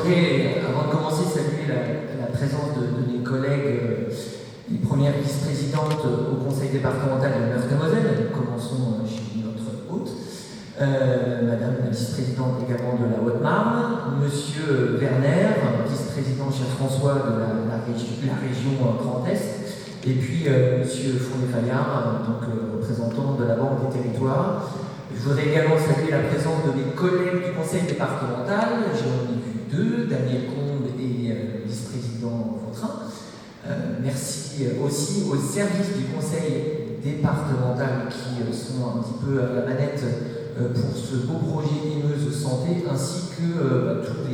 voudrais, avant de commencer, saluer la présence de mes collègues, les premières vice-présidentes au conseil départemental de Meurthe-et-Moselle. Nous commençons chez notre hôte, madame la vice-présidente également de la Haute-Marne, monsieur Werner, vice-président chez François de la région Grand Est, et puis monsieur Fournet-Fayard, donc représentant de la Banque des Territoires. Je voudrais également saluer la présence de mes collègues du conseil départemental. J'en ai vu deux, Daniel Combe et vice-président Vautrin. Merci aussi aux services du conseil départemental qui sont un petit peu à la manette pour ce beau projet Imeuse Santé, ainsi que tous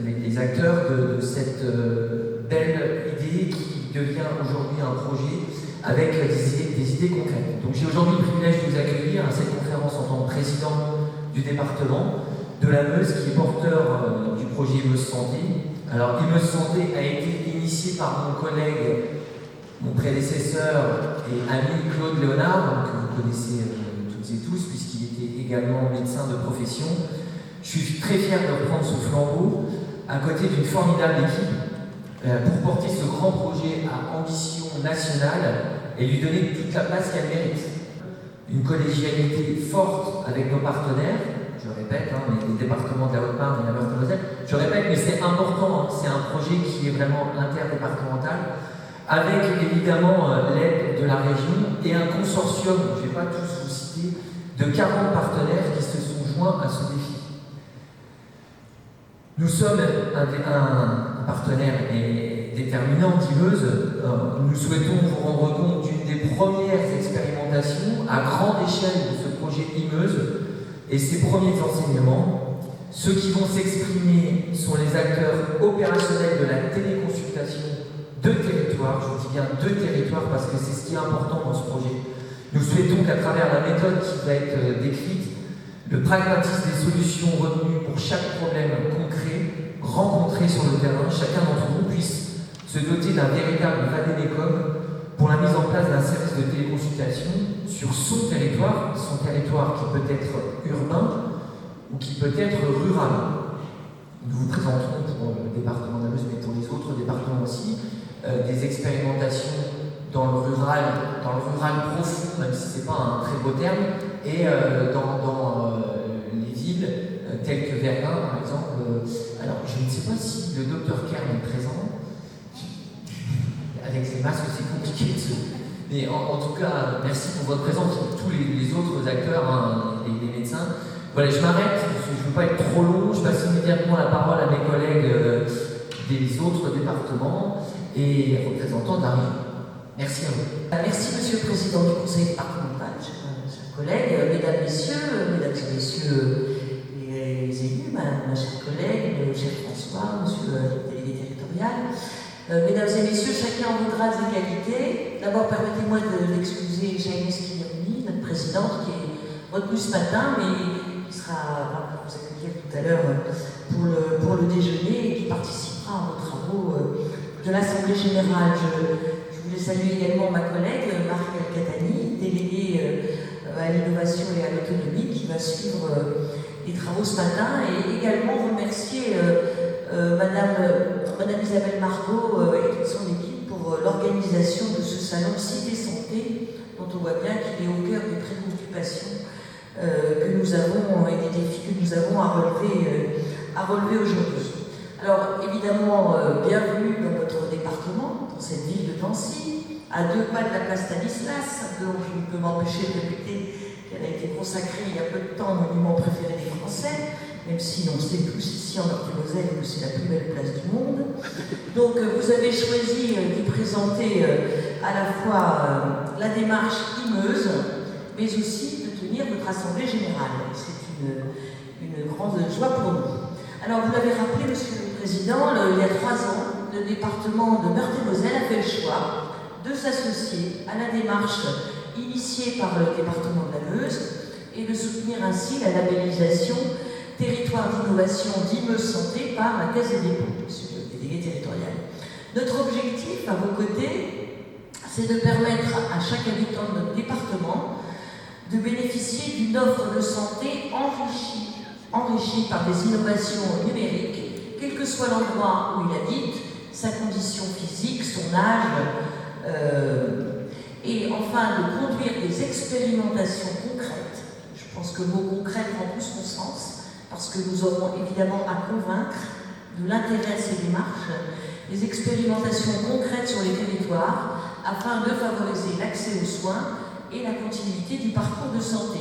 les acteurs de cette belle idée qui devient aujourd'hui un projet avec des idées concrètes. Donc j'ai aujourd'hui le privilège de vous accueillir à cette conférence en tant que président du département de la Meuse, qui est porteur du projet Imeuse Santé. Alors Imeuse Santé a été initié par mon collègue, mon prédécesseur et ami Claude Léonard, que vous connaissez toutes et tous, puisqu'il était également médecin de profession. Je suis très fier de reprendre ce flambeau à côté d'une formidable équipe pour porter ce grand projet à ambition nationale et lui donner toute la place qu'elle mérite. Une collégialité forte avec nos partenaires, je répète, les départements de la Haute-Marne et de la Meurthe-et-Moselle, je répète, mais c'est important, c'est un projet qui est vraiment interdépartemental, avec évidemment l'aide de la région et un consortium, je ne vais pas tous vous citer, de 40 partenaires qui se sont joints à ce défi. Nous sommes un partenaire déterminant d'Imeuse. Nous souhaitons vous rendre compte d'une des premières expérimentations à grande échelle de ce projet Imeuse et ses premiers enseignements. Ceux qui vont s'exprimer sont les acteurs opérationnels de la téléconsultation de territoire. Je dis bien de territoire parce que c'est ce qui est important dans ce projet. Nous souhaitons qu'à travers la méthode qui va être décrite, le pragmatisme des solutions retenues pour chaque problème concret rencontré sur le terrain, chacun d'entre vous puisse se doter d'un véritable vadémécum pour la mise en place d'un service de téléconsultation sur son territoire qui peut être urbain ou qui peut être rural. Nous vous présenterons pour le département de la Meuse, mais pour les autres départements aussi, des expérimentations dans le rural profond, même si ce n'est pas un très beau terme, et dans les villes telles que Verdun, par exemple. Alors, je ne sais pas si le docteur Kern est présent. Avec ces masques, c'est compliqué de se... Mais en tout cas, merci pour votre présence, tous les autres acteurs, les médecins. Voilà, je m'arrête, je ne veux pas être trop long, je passe immédiatement la parole à mes collègues des autres départements et représentants de la région. Merci à vous. Merci Monsieur le Président du Conseil départemental, chers collègues, mesdames et messieurs les élus, ma chère collègue, le chef François, Monsieur le délégué territorial, mesdames et messieurs, chacun en vos grades et qualités. D'abord, permettez-moi d'excuser Jaime Schironi, notre présidente, qui est retenue ce matin, mais qui sera vous accueillir tout à l'heure pour le déjeuner et qui participera aux travaux de l'Assemblée générale. Je voulais saluer également ma collègue Marie Catani, déléguée à l'innovation et à l'autonomie, qui va suivre les travaux ce matin, et également remercier Madame Isabelle Margot et toute son équipe pour l'organisation de ce salon Cité Santé, dont on voit bien qu'il est au cœur des préoccupations que nous avons et des défis que nous avons à relever aujourd'hui. Alors évidemment, bienvenue dans votre département, dans cette ville de Nancy, à 2 pas de la place Stanislas, dont je ne peux m'empêcher de répéter qu'elle a été consacrée il y a peu de temps au monument préféré des Français, même si on sait tous ici en Meurthe-et-Moselle que c'est la plus belle place du monde. Donc vous avez choisi d'y présenter à la fois la démarche Imeuse, mais aussi de tenir votre assemblée générale. C'est une grande joie pour nous. Alors vous l'avez rappelé, Monsieur le Président, il y a 3 ans, le département de Meurthe-et-Moselle a fait le choix de s'associer à la démarche initiée par le département de la Meuse et de soutenir ainsi la labellisation territoire d'innovation d'Imeuse Santé par la Caisse des dépôts, Monsieur le délégué territorial. Notre objectif, à vos côtés, c'est de permettre à chaque habitant de notre département de bénéficier d'une offre de santé enrichie enrichi par des innovations numériques, quel que soit l'endroit où il habite, sa condition physique, son âge, et enfin de conduire des expérimentations concrètes. Je pense que le mot concret prend tout son sens, parce que nous aurons évidemment à convaincre de l'intérêt de ces démarches, des expérimentations concrètes sur les territoires, afin de favoriser l'accès aux soins et la continuité du parcours de santé.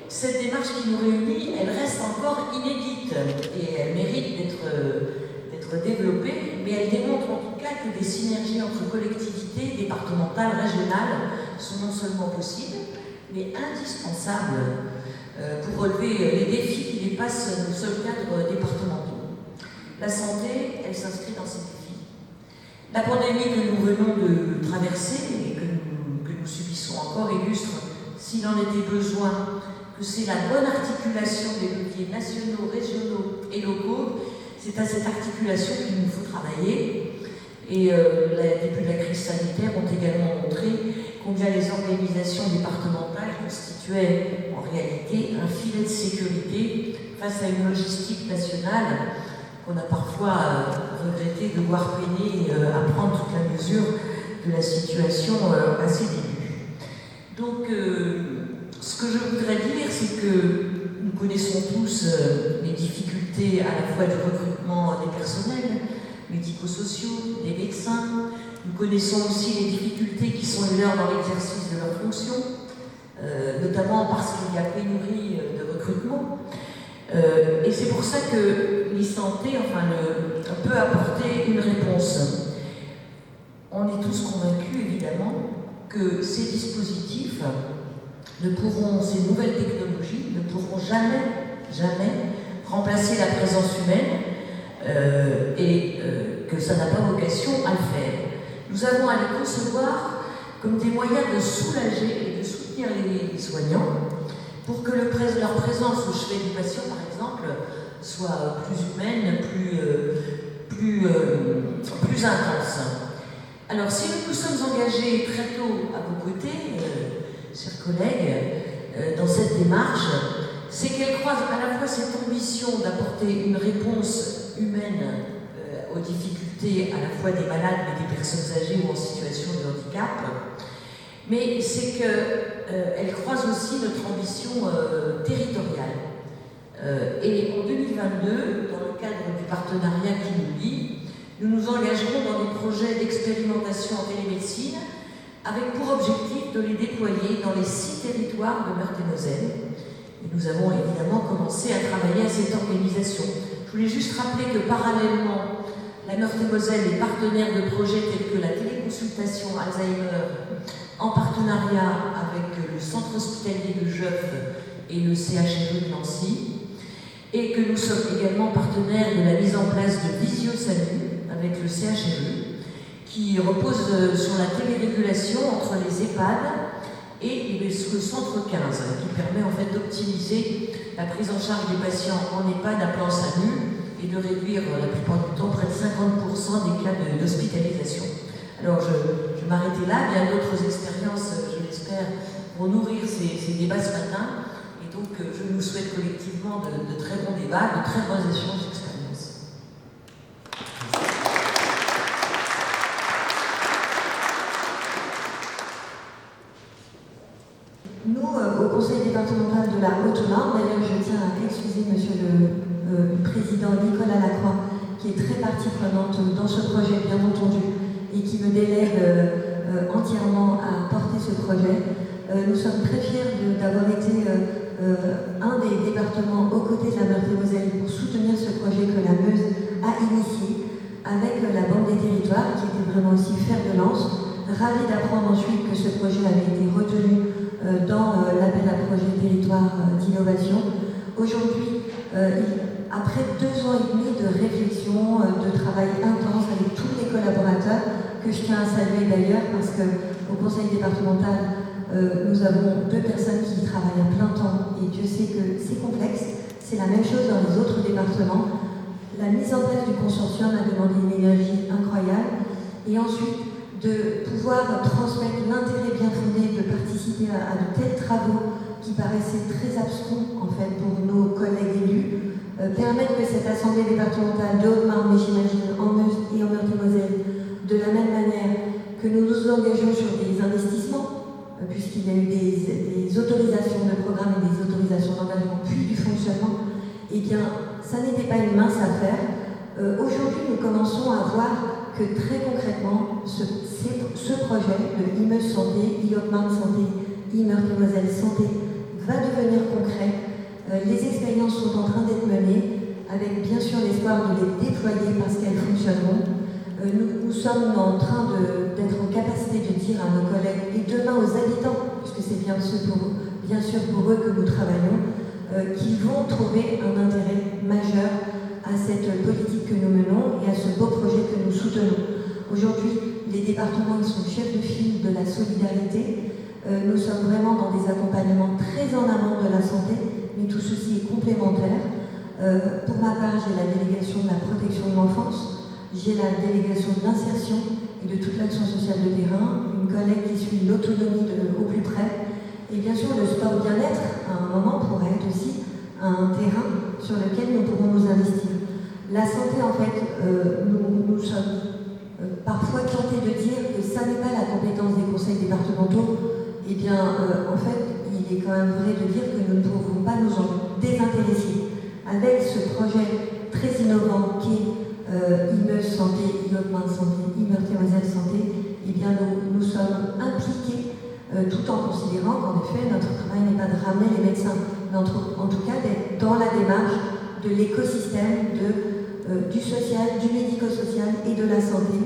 Cette démarche qui nous réunit, elle reste encore inédite et elle mérite d'être développée, mais elle démontre en tout cas que des synergies entre collectivités départementales, régionales sont non seulement possibles, mais indispensables pour relever les défis qui dépassent nos seuls cadres départementaux. La santé, elle s'inscrit dans ces défis. La pandémie que nous venons de traverser et que nous subissons encore illustre, s'il en était besoin, que c'est la bonne articulation des leviers nationaux, régionaux et locaux. C'est à cette articulation qu'il nous faut travailler. Et les débuts de la crise sanitaire ont également montré combien les organisations départementales constituaient en réalité un filet de sécurité face à une logistique nationale qu'on a parfois regretté de voir peiner à prendre toute la mesure de la situation à ses débuts. Donc, ce que je voudrais dire, c'est que nous connaissons tous les difficultés à la fois du recrutement des personnels médico-sociaux, des médecins. Nous connaissons aussi les difficultés qui sont les leurs dans l'exercice de leurs fonctions, notamment parce qu'il y a pénurie de recrutement. Et c'est pour ça que l'e-santé peut apporter une réponse. On est tous convaincus, évidemment, que ces dispositifs ces nouvelles technologies ne pourront jamais remplacer la présence humaine et que ça n'a pas vocation à le faire. Nous avons à les concevoir comme des moyens de soulager et de soutenir les soignants pour que leur présence au chevet du patient, par exemple, soit plus humaine, plus intense. Alors, si nous nous sommes engagés très tôt à vos côtés, chers collègues, dans cette démarche, c'est qu'elle croise à la fois cette ambition d'apporter une réponse humaine aux difficultés à la fois des malades mais des personnes âgées ou en situation de handicap, mais c'est qu'elle croise aussi notre ambition territoriale. Et en 2022, dans le cadre du partenariat qui nous lie, nous nous engagerons dans des projets d'expérimentation en télémédecine avec pour objectif de les déployer dans les 6 territoires de Meurthe-et-Moselle. Et nous avons évidemment commencé à travailler à cette organisation. Je voulais juste rappeler que parallèlement, la Meurthe-et-Moselle est partenaire de projets tels que la téléconsultation Alzheimer en partenariat avec le centre hospitalier de Jeuf et le CHRU de Nancy, et que nous sommes également partenaires de la mise en place de Visio-Salut avec le CHRU, qui repose sur la télérégulation entre les EHPAD et le centre 15, qui permet en fait d'optimiser la prise en charge des patients en EHPAD à plan SAMU et de réduire la plupart du temps près de 50% des cas d'hospitalisation. Alors je m'arrêtais là, bien d'autres expériences, je l'espère, vont nourrir ces débats ce matin, et donc je nous souhaite collectivement de très bons débats, de très bons échanges d'expériences. Nous, au Conseil départemental de la Haute-Marne, d'ailleurs je tiens à excuser Monsieur le Président Nicolas Lacroix, qui est très partie prenante dans ce projet, bien entendu, et qui me délègue entièrement à porter ce projet. Nous sommes très fiers d'avoir été un des départements aux côtés de la Meurthe-et-Moselle pour soutenir ce projet que la Meuse a initié avec la Banque des Territoires, qui était vraiment aussi fer de lance. Ravi d'apprendre ensuite que ce projet avait été retenu dans l'appel à projet territoire d'innovation. Aujourd'hui, après 2 ans et demi de réflexion, de travail intense avec tous les collaborateurs, que je tiens à saluer d'ailleurs parce qu'au conseil départemental, nous avons 2 personnes qui y travaillent à plein temps et Dieu sait que c'est complexe. C'est la même chose dans les autres départements. La mise en place du consortium a demandé une énergie incroyable et ensuite de pouvoir transmettre l'intérêt bien fondé de participer à de tels travaux qui paraissaient très abscons en fait pour nos collègues élus, permettre que cette assemblée départementale de Haute-Marne, mais j'imagine en Meuse et en Meurthe-et-Moselle, de la même manière que nous nous engageons sur des investissements, puisqu'il y a eu des autorisations de programme et des autorisations d'engagement, puis du fonctionnement, eh bien, ça n'était pas une mince affaire. Aujourd'hui, nous commençons à voir que très concrètement, ce projet de IMEUS Santé, I-Haute-Marne Santé, I-Meurthe-et-Moselle Santé va devenir concret. Les expériences sont en train d'être menées, avec bien sûr l'espoir de les déployer parce qu'elles fonctionneront. Nous sommes en train d'être en capacité de dire à nos collègues et demain aux habitants, puisque c'est bien sûr pour eux que nous travaillons, qu'ils vont trouver un intérêt majeur à cette politique que nous menons et à ce beau projet que nous soutenons. Aujourd'hui, les départements ils sont chefs de file de la solidarité. Nous sommes vraiment dans des accompagnements très en amont de la santé, mais tout ceci est complémentaire. Pour ma part, j'ai la délégation de la protection de l'enfance, j'ai la délégation de l'insertion et de toute l'action sociale de terrain, une collègue qui suit l'autonomie au plus près. Et bien sûr, le sport bien-être, à un moment, pourrait être aussi un terrain sur lequel nous pourrons nous investir. La santé, en fait, nous sommes parfois tentés de dire que ça n'est pas la compétence des conseils départementaux. Eh bien, en fait, il est quand même vrai de dire que nous ne pouvons pas nous en désintéresser. Avec ce projet très innovant qui est IMEUS Santé, I-Haute-Marne Santé, I-Meurthe-et-Moselle Santé, eh bien, nous sommes impliqués tout en considérant qu'en effet, notre travail n'est pas de ramener les médecins, mais en tout cas d'être dans la démarche de l'écosystème, du social, du médico-social et de la santé.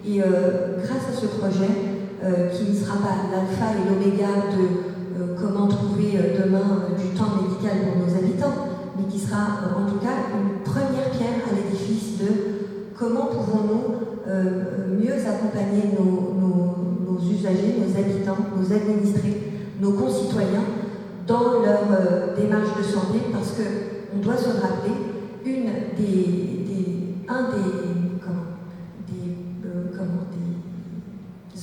Et grâce à ce projet, qui ne sera pas l'alpha et l'oméga de comment trouver demain du temps médical pour nos habitants, mais qui sera en tout cas une première pierre à l'édifice de comment pouvons-nous mieux accompagner nos usagers, nos habitants, nos administrés, nos concitoyens dans leur démarche de santé, parce qu'on doit se rappeler, un des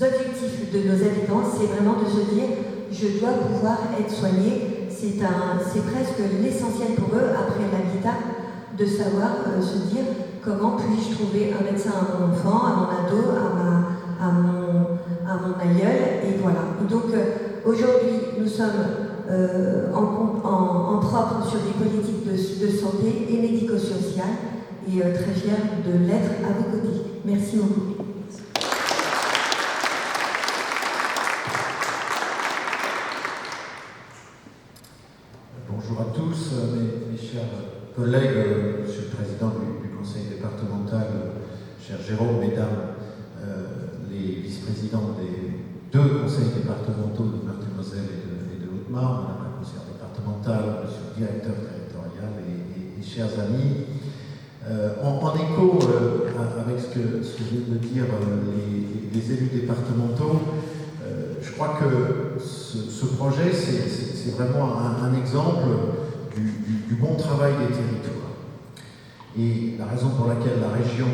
objectifs de nos habitants, c'est vraiment de se dire je dois pouvoir être soigné. C'est presque l'essentiel pour eux, après l'habitat, de savoir se dire comment puis-je trouver un médecin à mon enfant, à mon ado, à mon aïeul, et voilà. Et donc aujourd'hui, nous sommes en propre sur des politiques de santé et médico-sociales, et très fiers de l'être à vos côtés. Merci beaucoup. Bonjour à tous, mes chers collègues, Monsieur le Président du Conseil départemental, cher Jérôme, Mesdames, les vice-présidents des deux conseils départementaux de Meurthe-et-Moselle et de Haute-Marne, Madame la conseillère départementale, Monsieur le directeur territorial et chers amis. En écho avec ce que viennent de dire les élus départementaux, je crois que ce projet, c'est vraiment un exemple du bon travail des territoires. Et la raison pour laquelle la région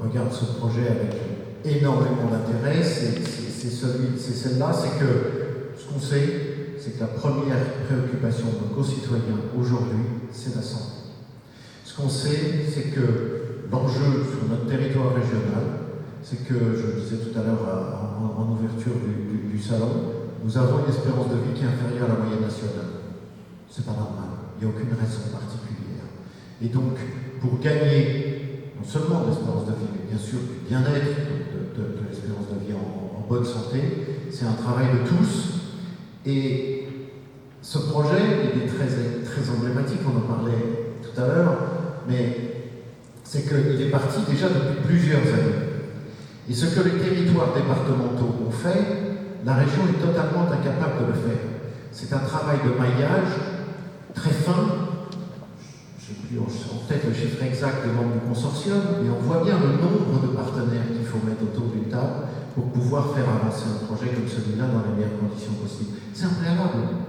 regarde ce projet avec énormément d'intérêt, c'est celle-là, c'est que ce qu'on sait, c'est que la première préoccupation de nos concitoyens aujourd'hui, c'est la santé. Ce qu'on sait, c'est que l'enjeu sur notre territoire régional, c'est que, je le disais tout à l'heure en ouverture du salon, nous avons une espérance de vie qui est inférieure à la moyenne nationale. C'est pas normal, il n'y a aucune raison particulière. Et donc, pour gagner non seulement de l'espérance de vie, mais bien sûr du bien-être, de l'espérance de vie en bonne santé, c'est un travail de tous. Et ce projet, il est très emblématique, on en parlait tout à l'heure, mais c'est qu'il est parti déjà depuis plusieurs années. Et ce que les territoires départementaux ont fait, la région est totalement incapable de le faire. C'est un travail de maillage très fin. Je n'ai plus en tête le chiffre exact des membres du consortium, mais on voit bien le nombre de partenaires qu'il faut mettre autour d'une table pour pouvoir faire avancer un projet comme celui-là dans les meilleures conditions possibles. C'est un préalable.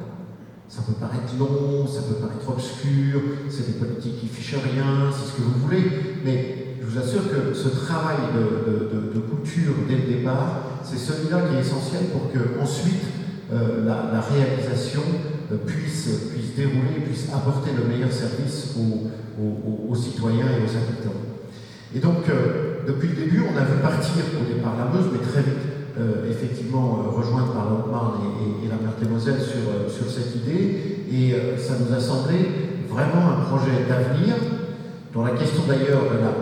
Ça peut paraître long, ça peut paraître obscur, c'est des politiques qui fichent rien, c'est ce que vous voulez, mais je vous assure que ce travail de couture dès le départ, c'est celui-là qui est essentiel pour que ensuite la réalisation puisse dérouler, puisse apporter le meilleur service aux citoyens et aux habitants. Et donc, depuis le début, on a vu partir au départ la Meuse, mais très vite, effectivement, rejointe par la Haute-Marne et la Meurthe-et-Moselle sur cette idée. Et ça nous a semblé vraiment un projet d'avenir, dont la question d'ailleurs de la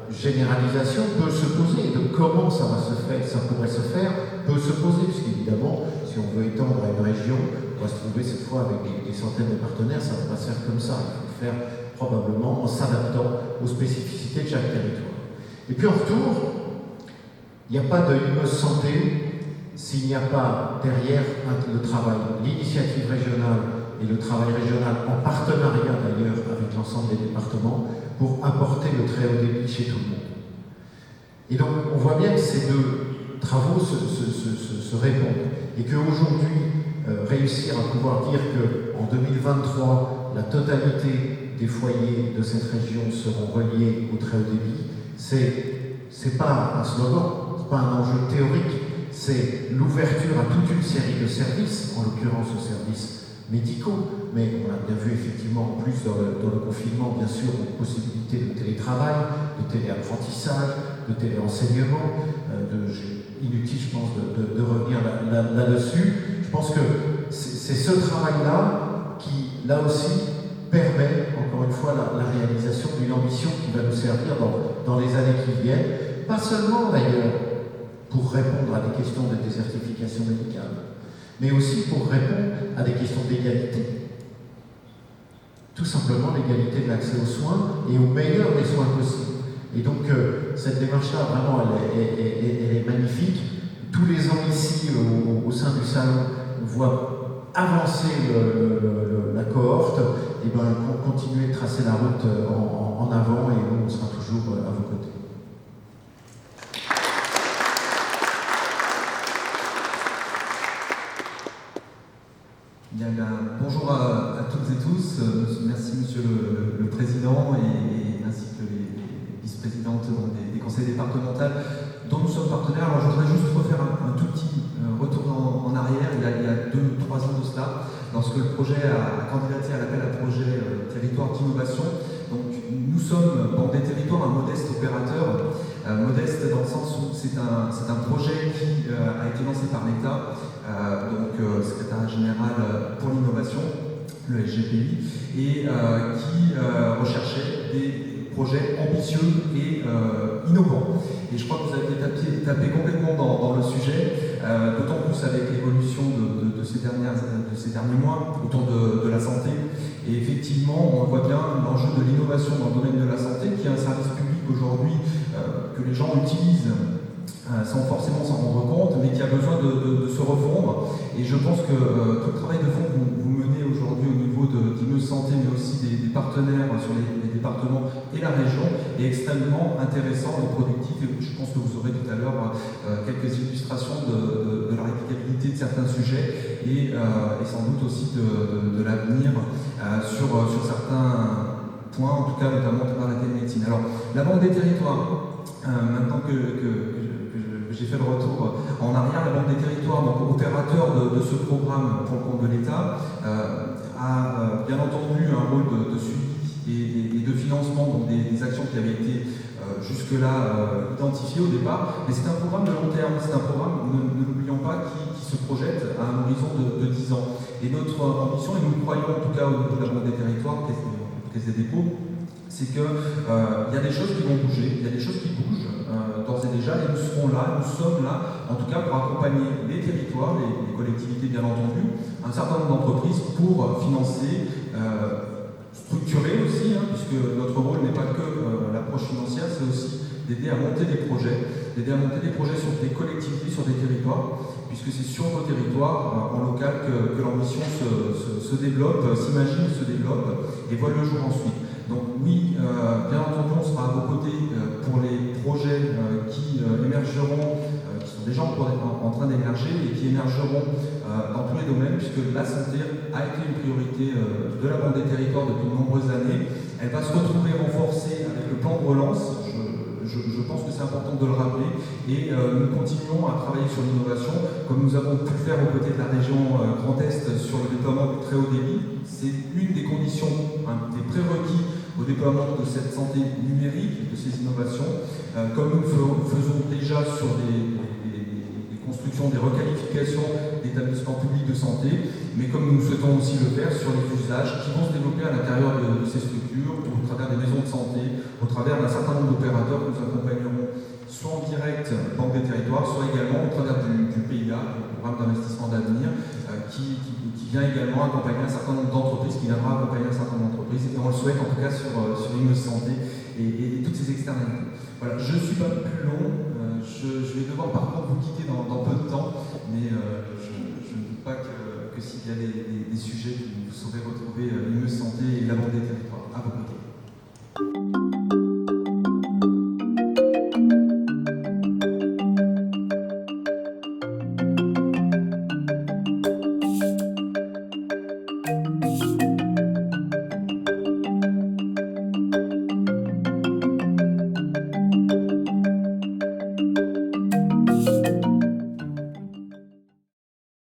généralisation peut se poser, et de comment ça pourrait se faire, peut se poser, puisqu'évidemment, si on veut étendre à une région, on va se trouver cette fois avec des centaines de partenaires, ça ne va pas se faire comme ça. Il faut le faire probablement en s'adaptant aux spécificités de chaque territoire. Et puis en retour, il n'y a pas de Imeuse Santé s'il n'y a pas derrière le travail, l'initiative régionale et le travail régional en partenariat d'ailleurs avec l'ensemble des départements pour apporter le très haut débit chez tout le monde. Et donc on voit bien que ces deux travaux se répondent et qu'aujourd'hui, réussir à pouvoir dire qu'en 2023, la totalité des foyers de cette région seront reliés au très haut débit, c'est pas un slogan, c'est pas un enjeu théorique, c'est l'ouverture à toute une série de services, en l'occurrence aux services médicaux, mais on a bien vu effectivement en plus dans le confinement, bien sûr, une possibilité de télétravail, de téléapprentissage, de téléenseignement, inutile je pense de revenir là-dessus. Je pense que c'est ce travail-là qui, là aussi, permet, encore une fois, la réalisation d'une ambition qui va nous servir dans les années qui viennent, pas seulement d'ailleurs pour répondre à des questions de désertification médicale, mais aussi pour répondre à des questions d'égalité. Tout simplement l'égalité de l'accès aux soins et au meilleur des soins possibles. Et donc cette démarche-là, vraiment, elle est magnifique. Tous les ans ici, au sein du salon, on voit avancer la cohorte, et continuer de tracer la route en avant, et nous, on sera toujours à vos côtés. Bonjour à toutes et tous, merci Monsieur le Président et ainsi que les vice-présidentes des conseils départementaux dont nous sommes partenaires. Alors je voudrais juste refaire un tout petit retour en arrière, il y a 2 ou 3 ans de cela, lorsque le projet a candidaté à l'appel à projet territoire d'innovation. Donc nous sommes dans des territoires un modeste opérateur, modeste dans le sens où c'est un projet qui a été lancé par l'État, secrétaire général pour l'innovation, le SGPI, et qui recherchait des projets ambitieux et innovants. Et je crois que vous avez tapé complètement dans le sujet, d'autant plus avec l'évolution de ces derniers mois autour de la santé. Et effectivement, on voit bien l'enjeu de l'innovation dans le domaine de la santé, qui est un service public aujourd'hui que les gens utilisent sans forcément s'en rendre compte, mais qui a besoin de se refondre. Et je pense que tout le travail de fond que vous menez aujourd'hui au niveau d'Imeuse Santé, mais aussi des partenaires sur les départements et la région, est extrêmement intéressant et productif. Et je pense que vous aurez tout à l'heure quelques illustrations de la réplicabilité de certains sujets et sans doute aussi de l'avenir sur certains points, en tout cas notamment par la télémédecine. Alors, la Banque des territoires, maintenant que j'ai fait le retour en arrière, la Banque des territoires, donc opérateur de ce programme pour le compte de l'État, a bien entendu un rôle de suivi et de financement donc des actions qui avaient été jusque-là identifiées au départ. Mais c'est un programme de long terme, c'est un programme, ne l'oublions pas, qui se projette à un horizon de 10 ans. Et notre ambition, et nous le croyons en tout cas au niveau de la Banque des territoires, Caisse des dépôts, c'est qu'il y a des choses qui vont bouger, il y a des choses qui bougent d'ores et déjà, et nous serons là, nous sommes là, en tout cas pour accompagner les territoires, les collectivités bien entendu, un certain nombre d'entreprises pour financer, structurer aussi, puisque notre rôle n'est pas que l'approche financière, c'est aussi d'aider à monter des projets, sur des collectivités, sur des territoires, puisque c'est sur nos territoires, en local, que l'ambition se développe, s'imagine, se développe et voit le jour ensuite. Donc oui, bien entendu, on sera à vos côtés pour les projets qui émergeront, qui sont déjà en train d'émerger et qui émergeront dans tous les domaines, puisque la santé a été une priorité de la Banque des territoires depuis de nombreuses années. Elle va se retrouver renforcée avec le plan de relance. Je pense que c'est important de le rappeler et nous continuons à travailler sur l'innovation comme nous avons pu le faire aux côtés de la région Grand Est sur le déploiement du très haut débit. C'est une des conditions, des prérequis au déploiement de cette santé numérique, de ces innovations, comme nous le faisons déjà sur des constructions, des requalifications d'établissements publics de santé, mais comme nous souhaitons aussi le faire sur les usages qui vont se développer à l'intérieur de ces structures, au travers des maisons de santé, au travers d'un certain nombre d'opérateurs que nous accompagnerons soit en direct Banque des Territoires, soit également au travers du PIA, le programme d'investissement d'avenir, qui vient également accompagner un certain nombre d'entreprises, qui viendra accompagner un certain nombre d'entreprises, et on le souhaite en tout cas sur l'IME Santé et toutes ces externalités. Voilà, je ne suis pas plus long, je vais devoir par contre vous quitter dans peu de temps, mais je ne doute pas que s'il y a des sujets, vous saurez retrouver l'IME Santé et la Banque des Territoires à vos côtés.